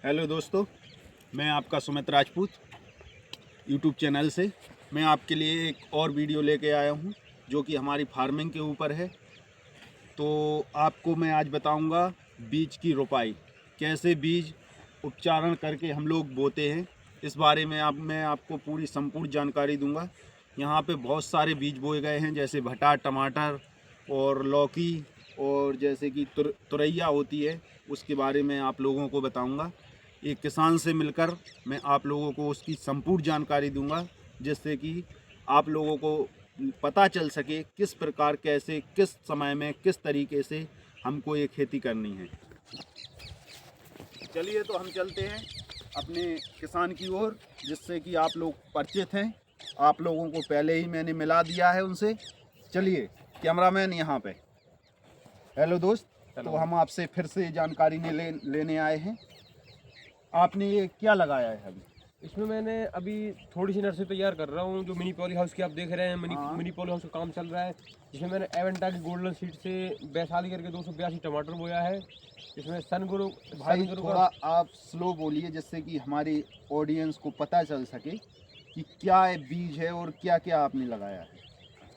Hello दोस्तों, मैं आपका सुमित राजपूत यूट्यूब चैनल से मैं आपके लिए एक और वीडियो लेके आया हूं जो कि हमारी फार्मिंग के ऊपर है। तो आपको मैं आज बताऊंगा बीज की रोपाई, कैसे बीज उपचारण करके हम लोग बोते हैं, इस बारे में मैं आपको पूरी संपूर्ण जानकारी दूंगा। यहाँ पे बहुत सारे बीज बोए गए हैं, जैसे भटा, टमाटर और लौकी, और जैसे कि तुरैया होती है, उसके बारे में आप लोगों को बताऊंगा। एक किसान से मिलकर मैं आप लोगों को उसकी संपूर्ण जानकारी दूंगा, जिससे कि आप लोगों को पता चल सके किस प्रकार, कैसे, किस समय में, किस तरीके से हमको ये खेती करनी है। चलिए तो हम चलते हैं अपने किसान की ओर, जिससे कि आप लोग परिचित हैं। आप लोगों को पहले ही मैंने मिला दिया है उनसे। चलिए, कैमरामैन यहाँ पे। हेलो दोस्त, तो हम आपसे फिर से जानकारी लेने आए हैं। आपने ये क्या लगाया है अभी? इसमें मैंने अभी थोड़ी सी नर्सरी तैयार कर रहा हूँ। जो मिनी पॉली हाउस की आप देख रहे हैं, मिनी पॉली हाउस का काम चल रहा है, जिसमें मैंने एवेंटा की गोल्डन सीड से वैशाली करके 282 टमाटर बोया है। इसमें सनग्रो भाई थोड़ा आप स्लो बोलिए, जिससे कि हमारी ऑडियंस को पता चल सके कि क्या बीज है और क्या क्या आपने लगाया है।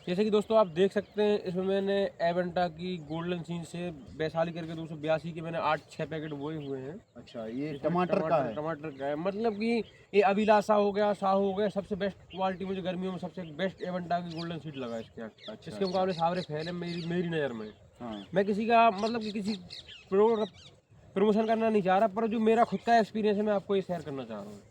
जैसे कि दोस्तों आप देख सकते हैं, इसमें मैंने एवेंटा की गोल्डन सीड से वैशाली करके 282 के मैंने 8-6 पैकेट बोए हुए हैं। अच्छा, ये टमाटर का है? टमाटर का है, मतलब कि ये अभिलाषा हो गया, साहू हो गया, सबसे बेस्ट क्वालिटी मुझे गर्मियों में सबसे बेस्ट एवेंटा की गोल्डन सीड लगा इसके। अच्छा, इसके मुकाबले सारे फैले मेरी नज़र में। हाँ। मैं किसी का मतलब कि किसी प्रमोशन करना नहीं चाह रहा, पर जो मेरा खुद का एक्सपीरियंस है मैं आपको ये शेयर करना चाह रहा हूँ।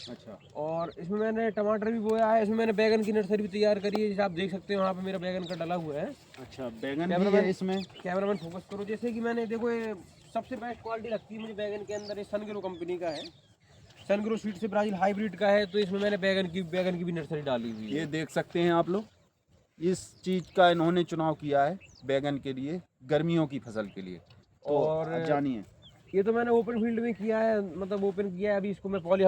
अच्छा, और इसमें मैंने टमाटर भी बोया है, इसमें मैंने बैगन की नर्सरी भी तैयार करी है, जैसे आप देख सकते हैं वहाँ पे मेरा बैगन का डला हुआ है। अच्छा, बैगन भी है इसमें? कैमरामैन फोकस करो। जैसे कि मैंने देखो, ये सबसे बेस्ट क्वालिटी लगती है मुझे बैगन के अंदर, ये सनग्रो कंपनी का है। सनग्रो सीड से ब्राजील हाइब्रिड का है। तो इसमें मैंने बैगन की भी नर्सरी डाली हुई है। ये देख सकते हैं आप लोग, इस चीज़ का इन्होंने चुनाव किया है बैगन के लिए, गर्मियों की फसल के लिए। तो और जानिए। ये तो मैंने ओपन फील्ड में किया है, मतलब ओपन किया है। अभी इसको मैं पॉली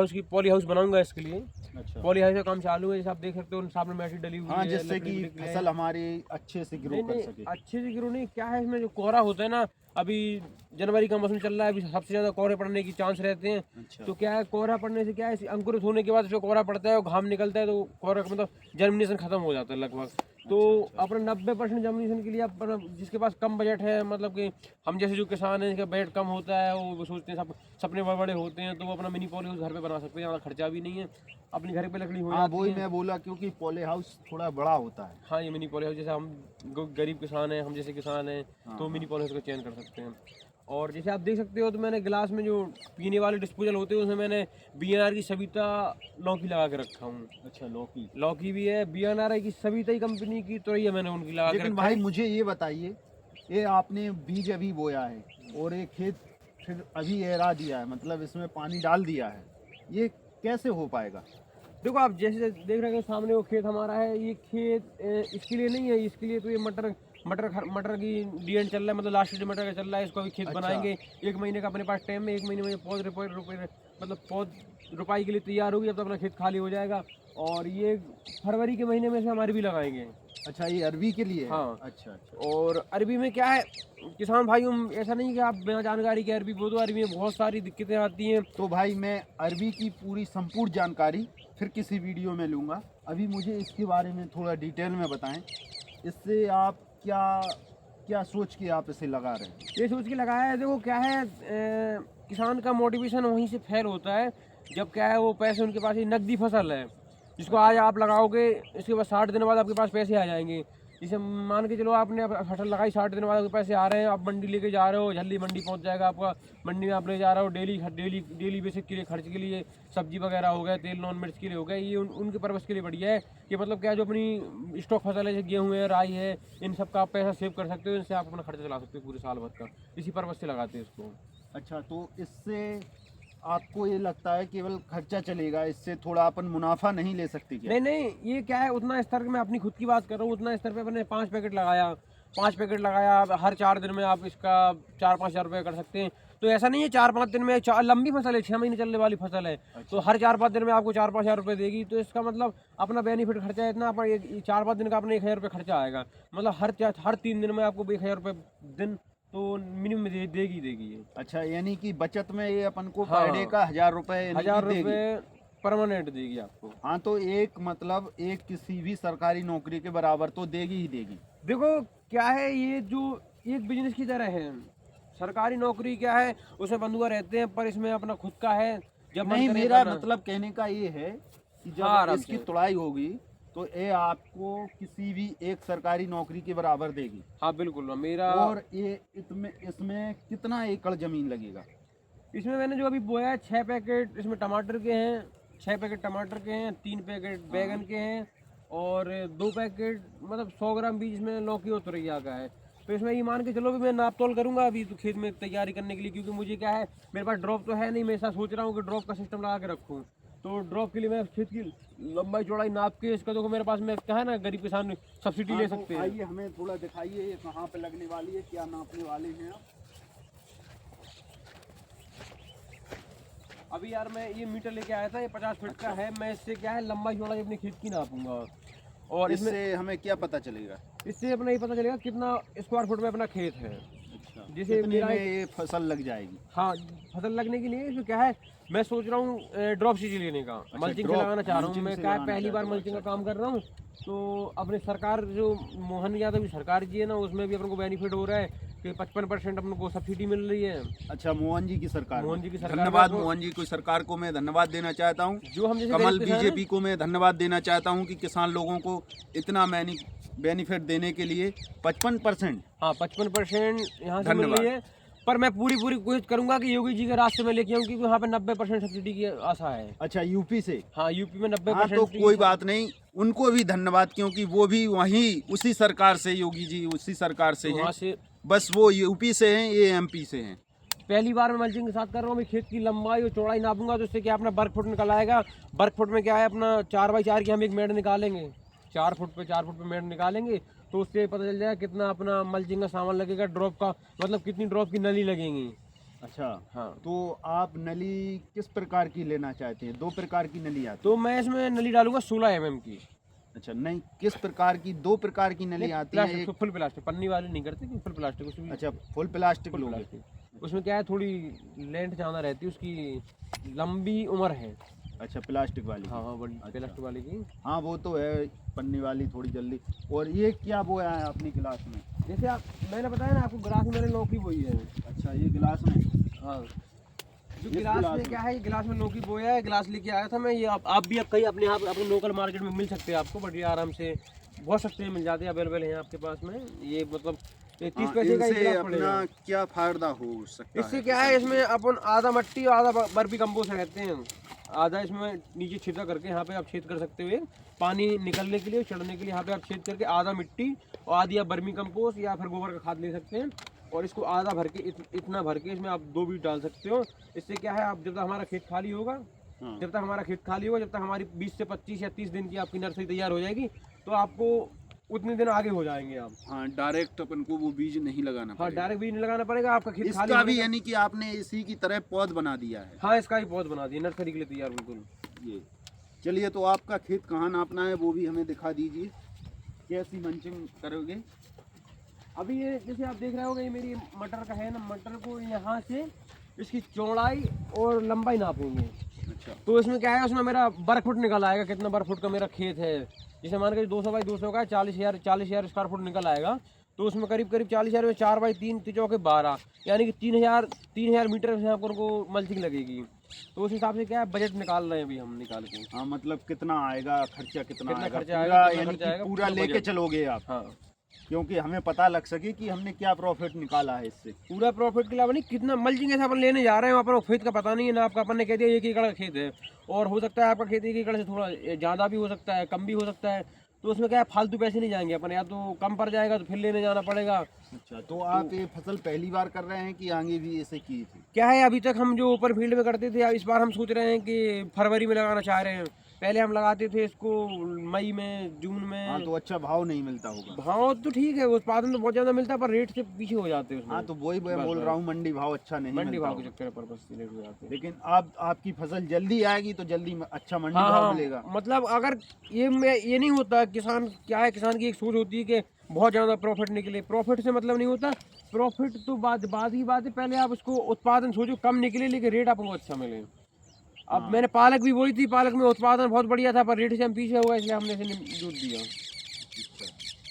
हाउस बनाऊंगा इसके लिए। अच्छा, पॉली हाउस का काम चालू है, जैसे आप देख सकते हो सामने मैटी डली हुई हाँ, है, जिससे कि फसल हमारी अच्छे से ग्रो कर सके। अच्छे से ग्रो नहीं, क्या है इसमें जो कोहरा होता है ना, अभी जनवरी का मौसम चल रहा है, अभी सबसे ज़्यादा कोहरे पड़ने की चांस रहते हैं। अच्छा, तो क्या है, कोहरा पड़ने से क्या है, अंकुरित होने के बाद जो कोहरा पड़ता है और घाम निकलता है, तो कोहरा का मतलब जर्मिनेशन खत्म हो जाता है लगभग। तो अपना 90% जर्मिनेशन के लिए अपना जिसके पास कम बजट है, मतलब कि हम जैसे जो किसान हैं जिसका बजट कम होता है, वो सोचते हैं, सब सपने बड़े बड़े होते हैं, तो वो अपना मिनी पॉली हाउस घर पे बना सकते हैं, ज़्यादा खर्चा भी नहीं है, अपनी घर पे लकड़ी हो हाँ, जाती वही है। मैं बोला, क्योंकि पॉली हाउस थोड़ा बड़ा होता है। हाँ, ये मिनी पॉली हाउस, जैसे हम गरीब किसान हैं, हम जैसे किसान हैं, तो मिनी पॉली हाउस का चयन कर सकते हैं। और जैसे आप देख सकते हो, तो मैंने गिलास में जो पीने वाले डिस्पोजल होते हैं उसमें मैंने बीएनआर की सविता लौकी लगा के रखा हूँ। अच्छा, लौकी भी है, बीएनआर की सविता ही कंपनी की, तो ये मैंने उनकी लगा के लेकिन रखा भाई है। मुझे ये बताइए, ये आपने बीज अभी बोया है और ये खेत फिर अभी एरा दिया है, मतलब इसमें पानी डाल दिया है, ये कैसे हो पाएगा? देखो, आप जैसे देख रहे हैं सामने वो खेत हमारा है, ये खेत इसके लिए नहीं है, इसके लिए तो ये मटर की डीएन चल रहा है, मतलब लास्ट मटर का चल रहा है। इसको अभी खेत अच्छा। बनाएंगे, 1 महीने का अपने पास टाइम है, 1 महीने में पौध रोपाई के लिए तैयार होगी, अब तो अपना खेत खाली हो जाएगा। और ये फरवरी के महीने में से हमारे भी लगाएंगे। अच्छा, ये अरबी के लिए है? हाँ। अच्छा, अच्छा। और अरबी में क्या है, किसान भाइयों, ऐसा नहीं कि आप बिना जानकारी के अरबी बो दो, अरबी में बहुत सारी दिक्कतें आती हैं। तो भाई मैं अरबी की पूरी संपूर्ण जानकारी फिर किसी वीडियो में लूँगा। अभी मुझे इसके बारे में थोड़ा डिटेल में बताएं, इससे आप क्या क्या सोच के आप इसे लगा रहे हैं? ये सोच के लगाया है। देखो क्या है, किसान का मोटिवेशन वहीं से फेल होता है जब क्या है, वो पैसे उनके पास, ही नकदी फसल है जिसको आज आप लगाओगे, इसके बाद 60 दिन बाद आपके पास पैसे आ जाएंगे। जैसे मान के चलो, आपने फसल लगाई, 60 दिन बाद आपके पैसे आ रहे हैं, आप मंडी लेके जा रहे हो, जल्दी मंडी पहुंच जाएगा आपका। मंडी में आप ले जा रहे हो डेली बेसिक के लिए, खर्च के लिए, सब्जी वगैरह हो गया, तेल नॉन मिर्च के लिए हो गया, ये उनके पर्पज़ के लिए बढ़िया है कि मतलब क्या, जो अपनी स्टॉक फसल है, जैसे गेहूँ है, राई है, इन सब का आप पैसा सेव कर सकते हो, इनसे आप अपना खर्चा चला सकते हो पूरे साल भर का। इसी पर्पज़ से लगाते हैं इसको। अच्छा, तो इससे आपको ये लगता है केवल खर्चा चलेगा, इससे थोड़ा अपन मुनाफा नहीं ले सकते क्या? नहीं, ये क्या है, उतना स्तर मैं अपनी खुद की बात कर रहा हूँ, उतना स्तर पे मैंने 5 पैकेट लगाया, हर 4 दिन में आप इसका 4-5 हज़ार रुपये कर सकते हैं। तो ऐसा नहीं है 4-5 दिन में, लंबी फसल है, 6 महीने चलने वाली फसल है। अच्छा। तो हर 4-5 दिन में आपको 4-5 हज़ार रुपये देगी, तो इसका मतलब अपना बेनिफिट खर्चा है इतना, अपना 4-5 दिन का अपने 1 हज़ार रुपये खर्चा आएगा, मतलब हर 3 दिन में आपको 1 हज़ार रुपये दिन तो मिनिमम देगी ये। अच्छा, यानी कि बचत में ये अपन को हाँ। पर डे का 1000 रुपए यानी कि 1000 देगी। रुपये परमानेंट देगी आपको। हाँ, तो एक मतलब एक किसी भी सरकारी नौकरी के बराबर तो देगी ही देगी। देखो क्या है, ये जो एक बिजनेस की तरह है। सरकारी नौकरी क्या है, उसमें बंधुआ रहते हैं, पर इसमें अपना खुद का है। जब मन नहीं, करे मेरा अपना- मतलब कहने का ये है कि जब हाँ, आराम इसकी से। तुड़ाई होगी तो ये आपको किसी भी एक सरकारी नौकरी के बराबर देगी। हाँ बिल्कुल मेरा। और ये इसमें कितना एकड़ जमीन लगेगा? इसमें मैंने जो अभी बोया है 6 पैकेट इसमें टमाटर के हैं, 6 पैकेट टमाटर के हैं, 3 पैकेट बैगन के हैं और 2 पैकेट मतलब 100 ग्राम बीज इसमें लौकी और तुरैया का है। तो इसमें ये मान के चलो भी मैं नाप तोल करूंगा अभी तो खेत में तैयारी करने के लिए, क्योंकि मुझे क्या है मेरे पास ड्रॉप तो है नहीं। मैं ऐसा सोच रहा हूँ कि ड्रॉप का सिस्टम लगा के रखूँ। तो ड्रॉप के लिए मैं खेत की लंबाई चौड़ाई नाप के इसका देखो मेरे पास में क्या है ना, गरीब किसान सब्सिडी ले सकते हैं। आइए हमें थोड़ा दिखाइए ये कहाँ पे लगने वाली है, क्या नापने वाले हैं आप? अभी यार मैं ये मीटर लेके आया था, ये 50 फीट का है। मैं इससे क्या है लंबाई चौड़ाई अपने खेत की नापूंगा और इसमें इससे हमें क्या पता चलेगा? इससे अपना ये पता चलेगा कितना स्क्वायर फुट में अपना खेत है। अच्छा, जैसे कितने मेरा में ये फसल लग जाएगी? हाँ, फसल लगने के लिए इसमें क्या है मैं सोच रहा हूँ ड्रॉप सीज लेने का, मल्चिंग से ड्रॉप, लगाना चाह रहा हूँ। मल्चिंग मैं से क्या है लगाना पहली बार चाहते हो, मल्चिंग का अच्छा। काम कर रहा हूँ। तो अपने सरकार जो मोहन यादव की सरकार जी है ना, उसमें भी अपन को बेनिफिट हो रहा है कि 55% अपन को सब्सिडी मिल रही है। अच्छा, मोहन जी की सरकार मोहन में। जी की सरकार धन्यवाद में मोहन जी की सरकार को मैं धन्यवाद देना चाहता हूँ। जो हम जैसे कमल गरीब किसान हैं- बीजेपी को मैं धन्यवाद देना चाहता हूँ कि किसान लोगों को इतना बेनिफिट देने के लिए 55%। हाँ 55% यहाँ से मिल धन्यवाद। रही है। पर मैं पूरी कोशिश करूंगा कि योगी जी के रास्ते में लेके आऊँ, क्योंकि वहाँ पे 90% सब्सिडी की आशा है। अच्छा, यूपी से? हाँ यूपी में हाँ, 90% तो कोई बात नहीं, उनको भी धन्यवाद, क्योंकि वो भी वहीं उसी सरकार से, योगी जी उसी सरकार से वहाँ हैं। से बस वो यूपी से हैं, ये एमपी से हैं। पहली बार मैं मल्चिंग के साथ कर रहा हूँ। मैं खेत की लंबाई और चौड़ाई नापूंगा तो उससे क्या अपना वर्ग फुट निकल आएगा। वर्ग फुट में क्या है अपना 4x4 की हम एक मेड़ निकालेंगे, 4 फुट पे 4 फुट पे मेड़ निकालेंगे तो उससे पता चल जाएगा कितना अपना मल्चिंग का सामान लगेगा, ड्रॉप का मतलब कितनी ड्रॉप की नली लगेंगी। अच्छा, हाँ तो आप नली किस प्रकार की लेना चाहते हैं? 2 प्रकार की नली आती तो मैं इसमें नली डालूंगा 16 mm की। है। अच्छा, नहीं, किस प्रकार की? 2 प्रकार की नली आती है। प्लास्टिक, फुल प्लास्टिक, पन्नी वाली नहीं करते कि फुल प्लास्टिक उसमें। अच्छा, फुल प्लास्टिक फुल लोगे? प्लास्टिक उसमें क्या है थोड़ी लेंथ ज़्यादा रहती है, उसकी लंबी उम्र है। अच्छा, प्लास्टिक वाली। हाँ हाँ बड़ी अच्छा। प्लास्टिक वाली की। हाँ, वो तो है, पन्नी वाली थोड़ी जल्दी। और ये क्या बोया है अपनी गिलास में? जैसे आप मैंने बताया ना आपको गिलास में मैंने लौकी बोई है। अच्छा, ये गिलास में? हाँ जो इस गिलास गिलास में में? क्या है, ये गिलास में लौकी बोया है। गिलास लेके आया था मैं, ये आप भी कहीं अपने यहाँ अपने लोकल मार्केट में मिल सकते हैं आपको, बढ़िया आराम से बहुत सस्ते में मिल जाते हैं, अवेलेबल हैं आपके पास में। ये मतलब 30 हाँ, पैसे का एक इनसे गिलास अपना पड़ेगा। क्या फायदा हो सकता इससे है? क्या है इसमें अपन आधा मट्टी और आधा बर्फी कंपोस्ट रहते हैं। आधा इसमें नीचे छिद्र करके यहाँ पे आप छेद कर सकते हुए पानी निकलने के लिए, चढ़ने के लिए यहाँ पे आप छेद करके आधा मिट्टी और आधी आप बर्मी कंपोस्ट या फिर गोबर का खाद ले सकते हैं। और इसको आधा भर के इतना भर के इसमें आप 2 बीज डाल सकते हो। इससे क्या है आप जब तक हमारा खेत खाली होगा, हाँ। जब तक हमारा खेत खाली होगा, जब तक हमारी 20 से 25 या 30 दिन की आपकी नर्सरी तैयार हो जाएगी तो आपको उतने दिन आगे हो जाएंगे आप। हाँ, डायरेक्ट अपन को वो बीज नहीं लगाना हाँ पड़ेगा। डायरेक्ट बीज नहीं लगाना पड़ेगा, आपका खेत खाली इसका होने भी का- यानी कि आपने इसी की तरह पौध बना दिया है। हाँ इसका भी पौध बना दिया नर्सरी के लिए तैयार बिल्कुल। ये चलिए, तो आपका खेत कहाँ नापना है वो भी हमें दिखा दीजिए, कैसी मंचिंग करोगे? अभी ये जैसे आप देख रहे होगे ये मेरी मटर का है ना, मटर को यहाँ से इसकी चौड़ाई और लंबाई नापेंगे। अच्छा, तो इसमें क्या है उसमें मेरा वर्ग फुट निकल आएगा, कितना वर्ग फुट का मेरा खेत है। जैसे मान के 200 बाई 200 का 40,000 स्क्वायर फुट निकल आएगा। तो उसमें करीब 40,000 में 4 बाई 3 चौके 12 यानी कि 3,000 मीटर से यहाँ पर को मल्चिंग लगेगी। तो उस हिसाब से क्या है बजट निकाल रहे हैं अभी हम निकाल के। हाँ, मतलब कितना आएगा खर्चा, कितना कितना आएगा खर्चा पूरा, आएगा, कितना यानी खर्चा कि आएगा, पूरा पूरा लेके बजट। चलोगे आप, हाँ क्योंकि हमें पता लग सके कि हमने क्या प्रॉफिट निकाला है इससे। पूरा प्रॉफिट के अलावा नहीं, कितना मल्चिंग ऐसा अपन लेने जा रहे हैं अपन को खेत का पता नहीं है ना। आपका अपन ने कह दिया 1 एकड़ का खेत है और हो सकता है आपका खेत 1 एकड़ से थोड़ा ज़्यादा भी हो सकता है, कम भी हो सकता है। तो उसमें क्या है फालतू पैसे नहीं जाएंगे अपन, या तो कम पड़ जाएगा तो फिर लेने जाना पड़ेगा। अच्छा, तो आप ये फसल पहली बार कर रहे हैं कि आगे भी ऐसे की थी? क्या है अभी तक हम जो ओपन फील्ड में करते थे, इस बार हम सोच रहे हैं कि फरवरी में लगाना चाह रहे हैं। पहले हम लगाते थे इसको मई में, जून में। हाँ, तो अच्छा भाव नहीं मिलता होगा। भाव तो ठीक है, उत्पादन तो बहुत ज़्यादा मिलता है पर रेट से पीछे हो जाते हैं उसमें। हाँ, तो वही मैं बोल रहा हूँ, मंडी भाव अच्छा नहीं मंडी मिलता भाव के होगा। चक्कर पर बस लेट हो जाते हैं। लेकिन आपकी फसल जल्दी आएगी तो जल्दी अच्छा मंडी हाँ भाव हाँ मिलेगा। मतलब अगर ये नहीं होता, किसान क्या है, किसान की एक सोच होती है कि बहुत ज़्यादा प्रॉफिट निकले। प्रॉफिट से मतलब नहीं होता, प्रॉफिट तो बात ही बात है, पहले आप उसको उत्पादन सोचो कम निकले लेकिन रेट आपको अच्छा मिले। अब हाँ। मैंने पालक भी बोई थी, पालक में उत्पादन बहुत बढ़िया था पर रेट से हम पीछे हुआ, इसलिए हमने इसे जोत दिया।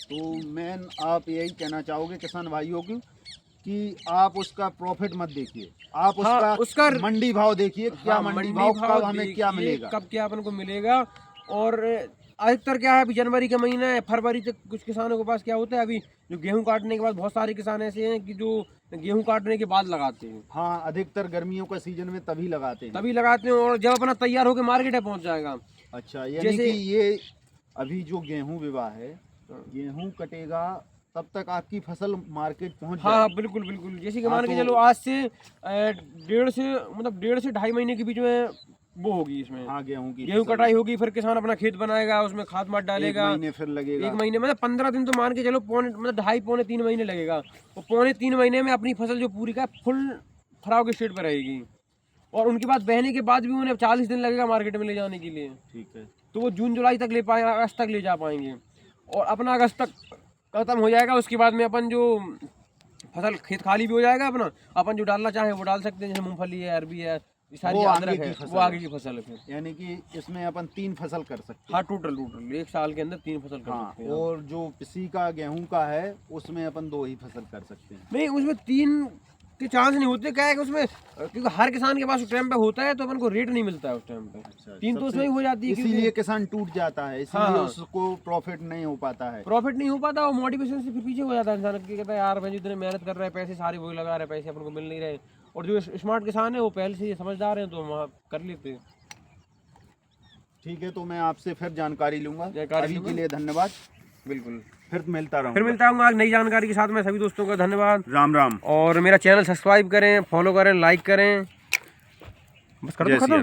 तो मैं आप यही कहना चाहोगे किसान भाइयों को कि आप उसका प्रॉफिट मत देखिए, आप हाँ, उसका मंडी भाव देखिए, क्या हाँ, मंडी भाव कब हमें क्या देखिए मिलेगा, कब क्या अपन को मिलेगा। और अधिकतर क्या है, अभी जनवरी का महीना है, फरवरी तक कुछ किसानों के पास क्या होता है, अभी जो गेहूं काटने के बाद बहुत सारे किसान ऐसे हैं कि जो गेहूं काटने के बाद लगाते हैं। हाँ, अधिकतर गर्मियों का सीजन में तभी लगाते हैं और जब अपना तैयार होकर मार्केट में पहुंच जाएगा। अच्छा, यानी कि ये अभी जो गेहूं विवाह है, हाँ। गेहूं कटेगा तब तक आपकी फसल मार्केट पहुंच हाँ जाएगी। बिल्कुल बिल्कुल, जैसे कि हाँ, मान के तो चलो आज से 1.5 से 2.5 महीने के बीच में वो होगी इसमें। हाँ, गेहूं गेहूं कटाई होगी, फिर किसान अपना खेत बनाएगा, उसमें खाद मार डालेगा। 1 महीने फिर लगेगा। 1 महीने मतलब 15 दिन तो मान के चलो, 2.5 पौने 3 महीने लगेगा। और 3 महीने में अपनी फसल जो पूरी का फुल फराव के स्टेट पर रहेगी। और उनके बाद बहने के बाद भी उन्हें 40 दिन लगेगा मार्केट में ले जाने के लिए। ठीक है। तो वो जून जुलाई तक ले पाएगा, अगस्त तक ले जा पाएंगे। और अपना अगस्त तक खत्म हो जाएगा, उसके बाद में अपन जो फसल खेत खाली भी हो जाएगा अपना, अपन जो डालना चाहे वो डाल सकते हैं, जैसे मूंगफली है, अरबी है, ये सारी अदरक है, वो आगे की फसल है फिर। यानी कि इसमें अपन 3 फसल कर सकते हैं। हाँ, टोटल 1 साल के अंदर 3 फसल कर हाँ, सकते हैं। और जो पिसी का गेहूं का है उसमें अपन 2 ही फसल कर सकते हैं। नहीं, उसमें 3 के चांस नहीं होते, क्या है कि उसमें क्योंकि हर किसान के पास उस टाइम पे होता है, तो अपन को रेट नहीं मिलता है उस टाइम पे। अच्छा, 3 तो उसमें ही हो जाती है, इसीलिए किसान टूट जाता है, इसीलिए हाँ। उसको प्रॉफिट नहीं हो पाता है। प्रॉफिट नहीं हो पाता और मोटिवेशन से फिर पीछे हो जाता है इंसान, कि कहता है यार भाई इतने मेहनत कर रहे हैं, पैसे सारे वही लगा रहे हैं, पैसे अपन को मिल नहीं रहे। और जो स्मार्ट किसान है वो पहले से ही समझदार हैं, तो वहाँ कर लेते हैं। ठीक है, तो मैं आपसे फिर जानकारी लूंगा। अभी लूंगा। के लिए धन्यवाद। बिल्कुल, फिर मिलता रहूंगा। फिर मिलता हूँ नई जानकारी के साथ में। सभी दोस्तों का धन्यवाद। राम राम। और मेरा चैनल सब्सक्राइब करें, फॉलो करें, लाइक करें। बस कर दो खत्म।